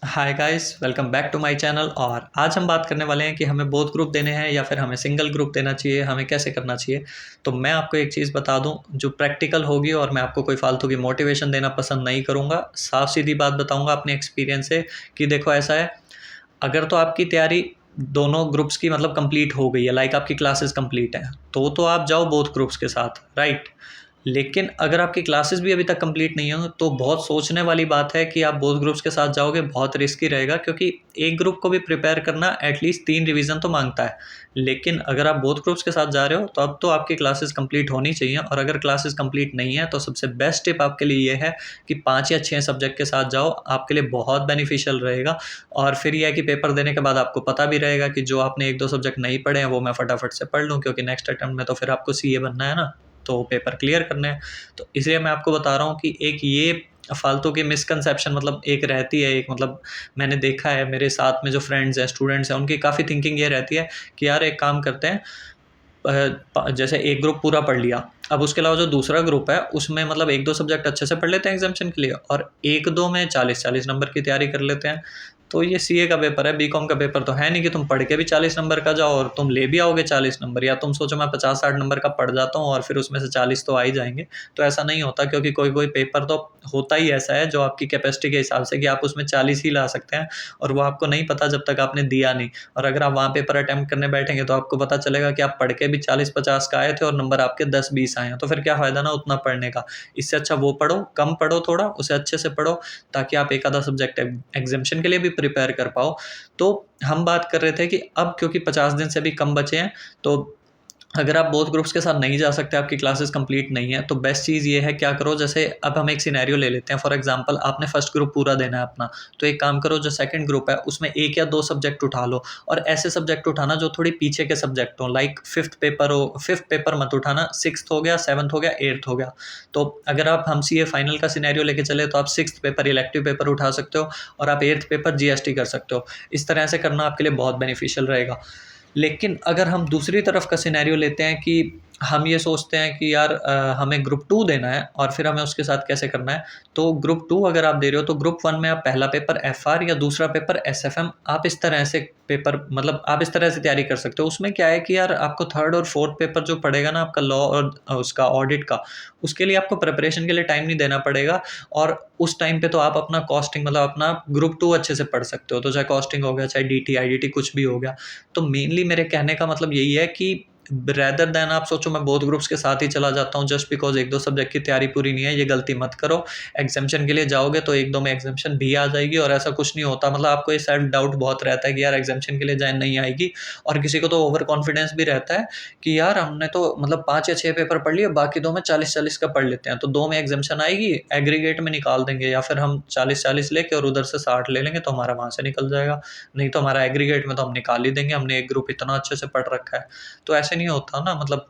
Hi guys, welcome back to my channel. और आज हम बात करने वाले हैं कि हमें बोथ ग्रुप देने हैं या फिर हमें सिंगल ग्रुप देना चाहिए, हमें कैसे करना चाहिए। तो मैं आपको एक चीज़ बता दूं जो प्रैक्टिकल होगी, और मैं आपको कोई फालतू की मोटिवेशन देना पसंद नहीं करूंगा। साफ सीधी बात बताऊंगा अपने एक्सपीरियंस से कि देखो ऐसा है, अगर तो आपकी तैयारी दोनों ग्रुप्स की मतलब कंप्लीट हो गई है, लाइक आपकी क्लासेस कंप्लीट है, तो आप जाओ बोथ ग्रुप्स के साथ, राइट। लेकिन अगर आपकी क्लासेस भी अभी तक कंप्लीट नहीं हो तो बहुत सोचने वाली बात है कि आप बोथ ग्रुप्स के साथ जाओगे, बहुत रिस्की रहेगा, क्योंकि एक ग्रुप को भी प्रिपेयर करना एटलीस्ट 3 रिवीजन तो मांगता है। लेकिन अगर आप बोथ ग्रुप्स के साथ जा रहे हो तो अब तो आपकी क्लासेस कंप्लीट होनी चाहिए, और अगर क्लासेस कंप्लीट नहीं है तो सबसे बेस्ट टिप आपके लिए ये है कि 5 या 6 सब्जेक्ट के साथ जाओ, आपके लिए बहुत बेनिफिशियल रहेगा। और फिर यह है कि पेपर देने के बाद आपको पता भी रहेगा कि जो आपने 1-2 सब्जेक्ट नहीं पढ़े हैं वो मैं फटाफट से पढ़ लूँ, क्योंकि नेक्स्ट अटेम्प्ट में तो फिर आपको सीए बनना है ना, तो पेपर क्लियर करने हैं। तो इसलिए मैं आपको बता रहा हूँ कि एक ये फालतू की मिसकंसेप्शन मतलब एक रहती है, एक मतलब मैंने देखा है मेरे साथ में जो फ्रेंड्स हैं, स्टूडेंट्स हैं, उनकी काफ़ी थिंकिंग ये रहती है कि यार एक काम करते हैं, जैसे एक ग्रुप पूरा पढ़ लिया, अब उसके अलावा जो दूसरा ग्रुप है उसमें मतलब 1-2 सब्जेक्ट अच्छे से पढ़ लेते हैं एग्जामिशन के लिए, और 1-2 में 40-40 नंबर की तैयारी कर लेते हैं। तो ये सीए का पेपर है, बीकॉम का पेपर तो है नहीं कि तुम पढ़ के भी 40 नंबर का जाओ और तुम ले भी आओगे 40 नंबर, या तुम सोचो मैं 50-60 नंबर का पढ़ जाता हूँ और फिर उसमें से 40 तो आ ही जाएंगे। तो ऐसा नहीं होता, क्योंकि कोई कोई पेपर तो होता ही ऐसा है जो आपकी कैपेसिटी के हिसाब से कि आप उसमें 40 ही ला सकते हैं, और वो आपको नहीं पता जब तक आपने दिया नहीं। और अगर आप वहाँ पेपर अटैम्प्ट करने बैठेंगे तो आपको पता चलेगा कि आप पढ़ के भी 40-50 का आए थे और नंबर आपके 10-20 आए हैं, तो फिर क्या फ़ायदा ना उतना पढ़ने का। इससे अच्छा वो पढ़ो, कम पढ़ो, थोड़ा उसे अच्छे से पढ़ो, ताकि आप एक आधा सब्जेक्ट एग्जामिशन के लिए भी प्रिपेयर कर पाओ। तो हम बात कर रहे थे कि अब क्योंकि 50 दिन से भी कम बचे हैं, तो अगर आप बोथ ग्रुप्स के साथ नहीं जा सकते, आपकी क्लासेस कंप्लीट नहीं है, तो बेस्ट चीज़ ये है, क्या करो, जैसे अब हम एक सिनेरियो ले लेते हैं। फॉर एग्जांपल आपने फर्स्ट ग्रुप पूरा देना है अपना, तो एक काम करो, जो सेकंड ग्रुप है उसमें 1 या 2 सब्जेक्ट उठा लो, और ऐसे सब्जेक्ट उठाना जो थोड़ी पीछे के सब्जेक्ट हो, लाइक फिफ्थ पेपर हो, फिफ्थ पेपर मत उठाना, सिक्स्थ हो गया, सेवन्थ हो गया, एट्थ हो गया। तो अगर आप हम सी ए फाइनल का सिनेरियो लेके चले तो आप सिक्स्थ पेपर इलेक्टिव पेपर उठा सकते हो, और आप एट्थ पेपर जीएसटी कर सकते हो। इस तरह से करना आपके लिए बहुत बेनिफिशियल रहेगा। लेकिन अगर हम दूसरी तरफ का सिनेरियो लेते हैं कि हम ये सोचते हैं कि यार हमें ग्रुप 2 देना है और फिर हमें उसके साथ कैसे करना है। तो ग्रुप 2 अगर आप दे रहे हो तो ग्रुप 1 में आप पहला पेपर एफआर या दूसरा पेपर एसएफएम, आप इस तरह से पेपर मतलब आप इस तरह से तैयारी कर सकते हो। उसमें क्या है कि यार आपको थर्ड और फोर्थ पेपर जो पड़ेगा ना आपका लॉ और उसका ऑडिट का, उसके लिए आपको प्रिपरेशन के लिए टाइम नहीं देना पड़ेगा। और उस टाइम पे तो आप अपना कॉस्टिंग मतलब अपना ग्रुप 2 अच्छे से पढ़ सकते हो, तो चाहे कॉस्टिंग हो गया, चाहे डीटी आईडीटी कुछ भी हो गया। तो मेनली मेरे कहने का मतलब यही है कि रेदर देन आप सोचो मैं बोथ ग्रुप्स के साथ ही चला जाता हूँ जस्ट बिकॉज 1-2 सब्जेक्ट की तैयारी पूरी नहीं है, ये गलती मत करो। एग्जामिशन के लिए जाओगे तो 1-2 में एग्जामिशन भी आ जाएगी, और ऐसा कुछ नहीं होता, मतलब आपको ये सेल्फ डाउट बहुत रहता है कि यार एग्जामिशन के लिए जाए नहीं आएगी। और किसी को तो ओवर कॉन्फिडेंस भी रहता है कि यार हमने तो मतलब 5 या 6 पेपर पढ़ लिए, बाकी 2 में 40-40 का पढ़ लेते हैं, तो 2 में एग्जामिशन आएगी, एग्रीगेट में निकाल देंगे, या फिर हम 40-40 लेके और उधर से 60 ले लेंगे तो हमारा वहाँ से निकल जाएगा। नहीं तो हमारा एग्रीगेट में तो हम निकाल ही देंगे, हमने एक ग्रुप इतना अच्छे से पढ़ रखा है। तो ऐसे नहीं होता ना, मतलब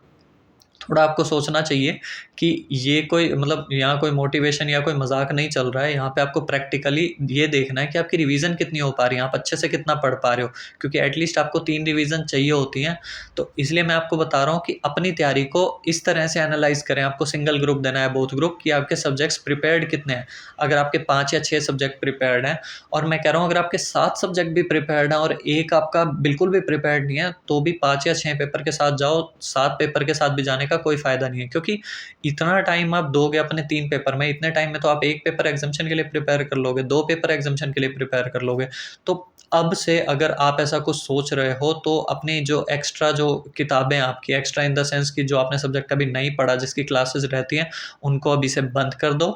थोड़ा आपको सोचना चाहिए कि ये कोई मतलब यहाँ कोई मोटिवेशन या कोई मजाक नहीं चल रहा है। यहाँ पे आपको प्रैक्टिकली ये देखना है कि आपकी रिवीजन कितनी हो पा रही है, आप अच्छे से कितना पढ़ पा रहे हो, क्योंकि एटलीस्ट आपको 3 रिवीजन चाहिए होती हैं। तो इसलिए मैं आपको बता रहा हूँ कि अपनी तैयारी को इस तरह से एनालाइज करें, आपको सिंगल ग्रुप देना है, बोथ ग्रुप, कि आपके सब्जेक्ट्स प्रिपेयर्ड कितने हैं। अगर आपके 5 या 6 सब्जेक्ट प्रिपेयर्ड हैं, और मैं कह रहा हूँ अगर आपके 7 सब्जेक्ट भी प्रिपेयर्ड हैं और एक आपका बिल्कुल भी प्रिपेयर्ड नहीं है, तो भी 5 या 6 पेपर के साथ जाओ, 7 पेपर के साथ भी जाने का कोई फ़ायदा नहीं है, क्योंकि इतना टाइम आप दोगे अपने 3 पेपर में, इतने टाइम में तो आप 1 पेपर एग्जामिशन के लिए प्रिपेयर कर लोगे, 2 पेपर एग्जामिशन के लिए प्रिपेयर कर लोगे। तो अब से अगर आप ऐसा कुछ सोच रहे हो तो अपनी जो एक्स्ट्रा जो किताबें आपकी एक्स्ट्रा इन द सेंस कि जो आपने सब्जेक्ट अभी नहीं पढ़ा, जिसकी क्लासेस रहती हैं, उनको अभी से बंद कर दो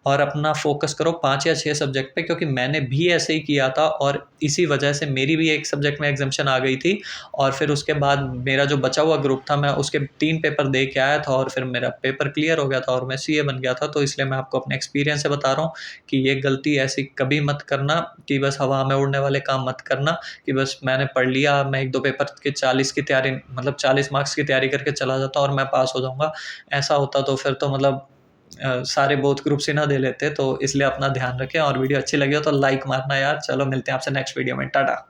और अपना फोकस करो 5 या 6 सब्जेक्ट पे, क्योंकि मैंने भी ऐसे ही किया था और इसी वजह से मेरी भी एक सब्जेक्ट में एग्जामिशन आ गई थी। और फिर उसके बाद मेरा जो बचा हुआ ग्रुप था, मैं उसके 3 पेपर दे के आया था और फिर मेरा पेपर क्लियर हो गया था और मैं सीए बन गया था। तो इसलिए मैं आपको अपने एक्सपीरियंस से बता रहा हूँ कि ये गलती ऐसी कभी मत करना कि बस हवा में उड़ने वाले काम मत करना, कि बस मैंने पढ़ लिया, मैं 1-2 पेपर के 40 की तैयारी मतलब 40 मार्क्स की तैयारी करके चला जाता और मैं पास हो जाऊँगा। ऐसा होता तो फिर तो मतलब सारे बोथ ग्रुप्स ही ना दे लेते। तो इसलिए अपना ध्यान रखें, और वीडियो अच्छी लगी हो तो लाइक मारना यार। चलो मिलते हैं आपसे नेक्स्ट वीडियो में, टाटा।